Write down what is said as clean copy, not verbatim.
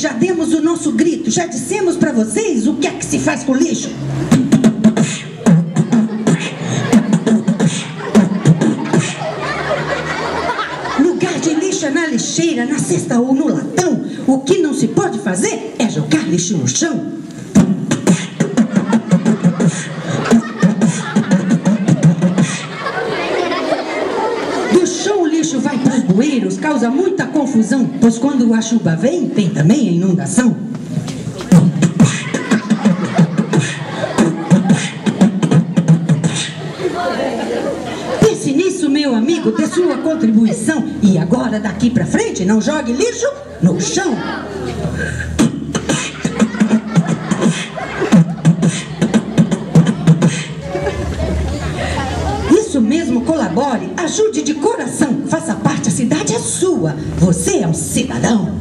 já demos o nosso grito, já dissemos pra vocês o que é que se faz com o lixo. Lugar de lixo é na lixeira, na cesta ou no latão. O que não se pode fazer é jogar lixo no chão. Do chão o lixo vai para os bueiros, causa muita confusão, pois quando a chuva vem, tem também a inundação. Pense nisso, meu amigo, dê sua contribuição. E agora, daqui pra frente, não jogue lixo no chão. Isso mesmo, colabore, ajude de coração. Faça parte, a cidade é sua. Você é um cidadão.